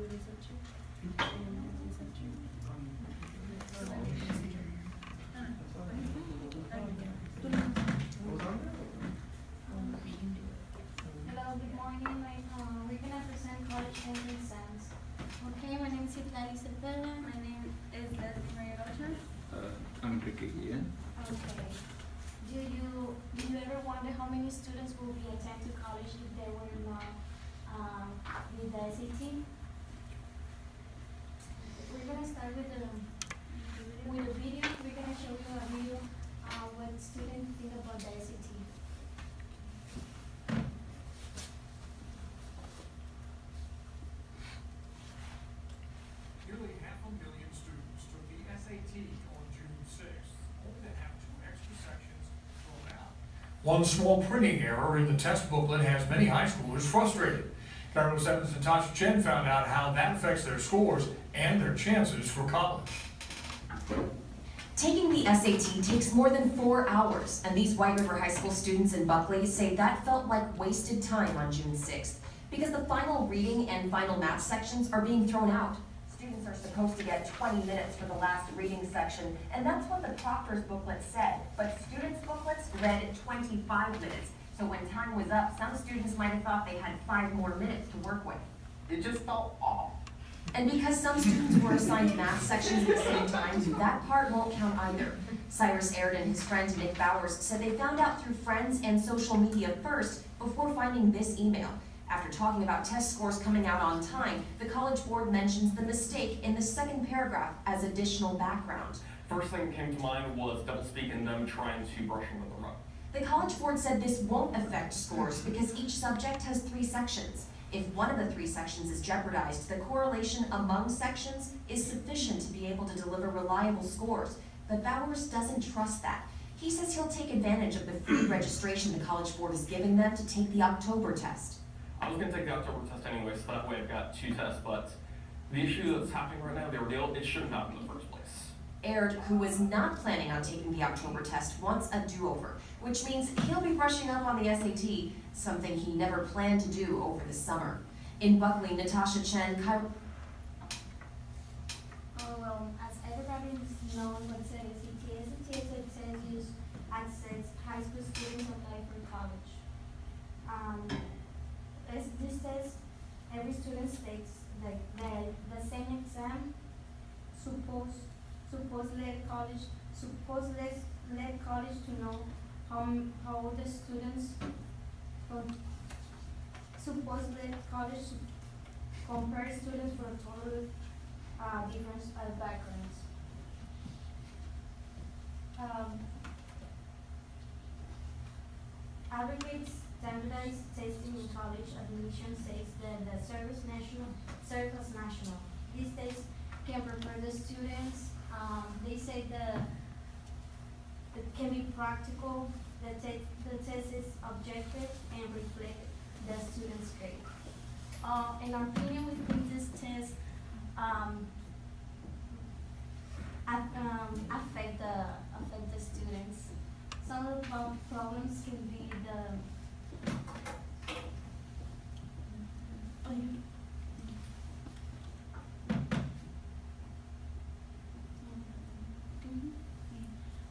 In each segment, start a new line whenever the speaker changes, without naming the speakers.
Hello, good morning. We're gonna present college entrance exams. Okay, my name is Citlali Cepeda. My name is Leslie Maria Rocha.
I'm Enrique Guillen.
Okay. Do you ever wonder how many students will be attend to college if they were not with the SAT? We're gonna start with a video. We're gonna show you a video what students think about the SAT.
Nearly 500,000 students took the SAT on June 6th, only to have 2 extra sections thrown out. One small printing error in the test booklet has many high schoolers frustrated. KIRO 7's Natasha Chen found out how that affects their scores and their chances for college.
Taking the SAT takes more than 4 hours, and these White River High School students in Buckley say that felt like wasted time on June 6th because the final reading and final math sections are being thrown out. Students are supposed to get 20 minutes for the last reading section, and that's what the proctor's booklet said, but students' booklets read 25 minutes. So when time was up, some students might have thought they had 5 more minutes to work with.
It just felt off.
And because some students were assigned math sections at the same time, that part won't count either. Cyrus Aird and his friend Nick Bowers said they found out through friends and social media first before finding this email. After talking about test scores coming out on time, the College Board mentions the mistake in the second paragraph as additional background.
First thing that came to mind was doublespeak and them trying to brush under the rug.
The College Board said this won't affect scores because each subject has 3 sections. If one of the 3 sections is jeopardized, the correlation among sections is sufficient to be able to deliver reliable scores. But Bowers doesn't trust that. He says he'll take advantage of the free registration the College Board is giving them to take the October test.
I was going to take the October test anyway, so that way I've got 2 tests, but the issue that's happening right now, the ordeal, it shouldn't happen in the first place.
Aird, who was not planning on taking the October test, wants a do-over, which means he'll be brushing up on the SAT, something he never planned to do over the summer. In Buckley, Natasha Chen, KIRO.
Oh, well, as everybody knows what the SAT is, SAT is a test used access high school students apply for college. This test, every student takes the same exam, suppose let college to know how the students suppose let college compare students from totally different backgrounds. Aggregates standardized testing in college admission says that the Service National. These tests can prepare the students. They say it can be practical. The test is objective and reflect the student's grade. In our opinion, we think this test affect the students. Some of the problems can be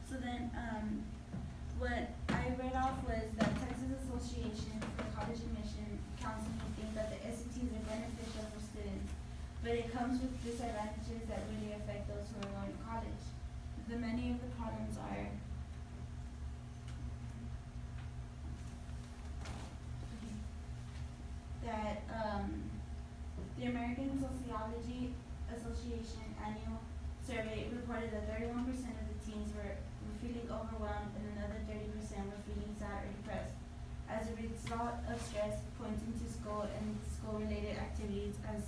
So then, what I read off was that Texas Association for College Admission Counseling thinks that the SATs are beneficial for students, but it comes with disadvantages that really affect those who are going to college. Many of the problems are that the American Sociology Association annual survey reported that 31% of the teens were feeling overwhelmed and another 30% were feeling sad or depressed as a result of stress, pointing to school and school-related activities as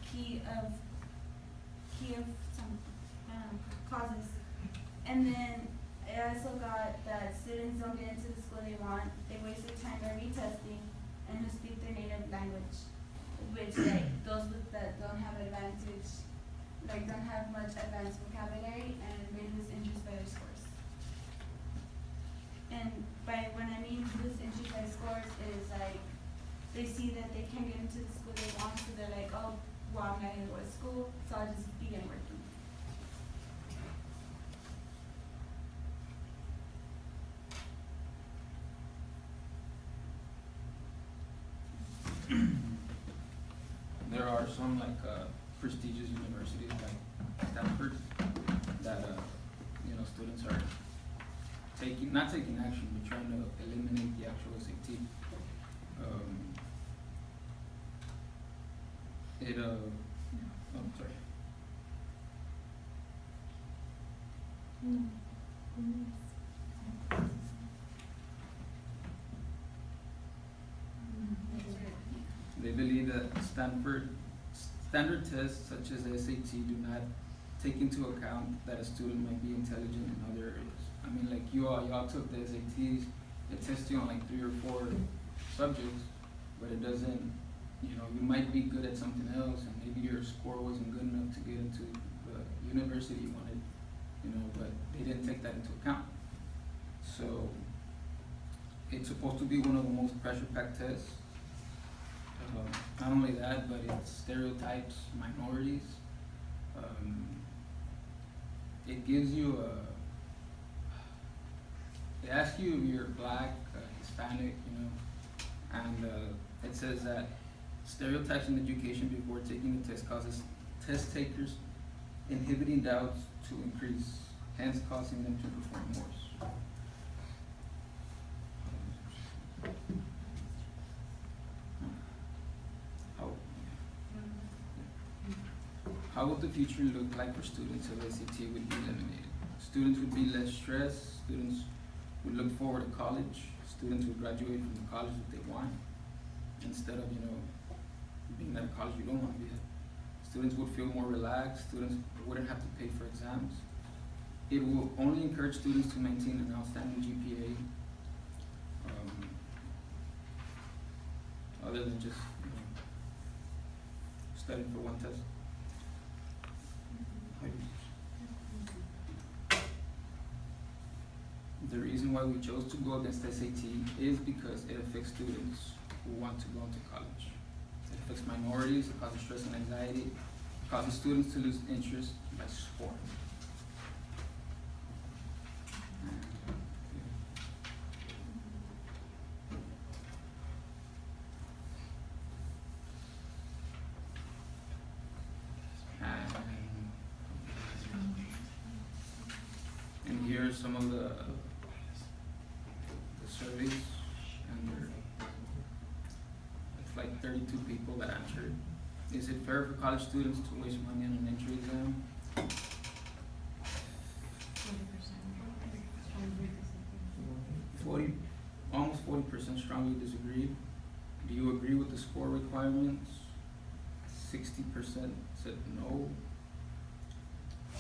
key of some causes. And then it also got that students don't get into the school they want, they waste their time by retesting, and who speak their native language, which those that don't have advantage, don't have much advanced vocabulary, and they lose interest by their scores. And when I mean lose interest by scores is they see that they can't get into the school they want, so they're like, oh, I'm not gonna go to school, so I'll just begin working.
There are some like prestigious universities like Stanford that students are not taking action, but trying to eliminate the actual SAT. Sorry. They believe that standard tests such as the SAT do not take into account that a student might be intelligent in other areas. I mean, like y'all took the SATs, it tests you on like 3 or 4 subjects, but it doesn't, you might be good at something else, and maybe your score wasn't good enough to get into the university you wanted, but they didn't take that into account. So it's supposed to be one of the most pressure-packed tests. Not only that, but it stereotypes minorities. It gives you it asks you if you're black, Hispanic, and it says that stereotypes in education before taking the test causes test takers inhibiting doubts to increase, hence causing them to perform worse. How would the future look like for students if SAT would be eliminated? Students would be less stressed, students would look forward to college, students would graduate from the college that they want, instead of, being at a college you don't want to be at. Students would feel more relaxed, students wouldn't have to pay for exams. It will only encourage students to maintain an outstanding GPA, other than just, studying for one test. The reason why we chose to go against SAT is because it affects students who want to go into college. It affects minorities, it causes stress and anxiety, it causes students to lose interest by sport. And here are some of the surveys, and it's like 32 people that answered. Is it fair for college students to waste money on an entry exam? 40, almost 40% strongly disagreed. Do you agree with the score requirements? 60% said no.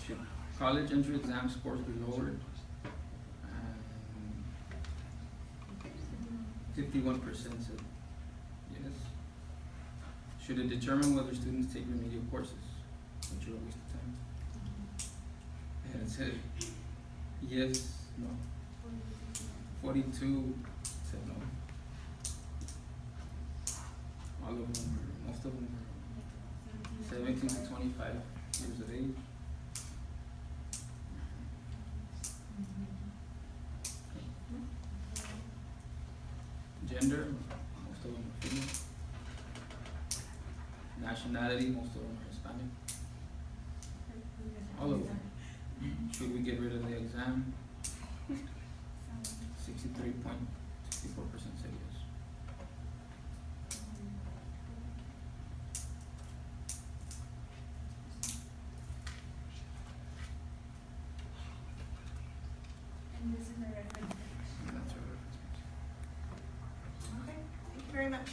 Should college entry exam scores be lowered? 51% said yes. Should it determine whether students take remedial courses, which are a waste of time? And it said yes, no. 42 said no. All of them were, most of them were 17 to 25 years of age. Gender, most of them are female. Nationality, most of them are Hispanic. All of them. Should we get rid of the exam? 63.64% said yes.
And this is a reference.
And that's our reference.
Okay, thank you very much.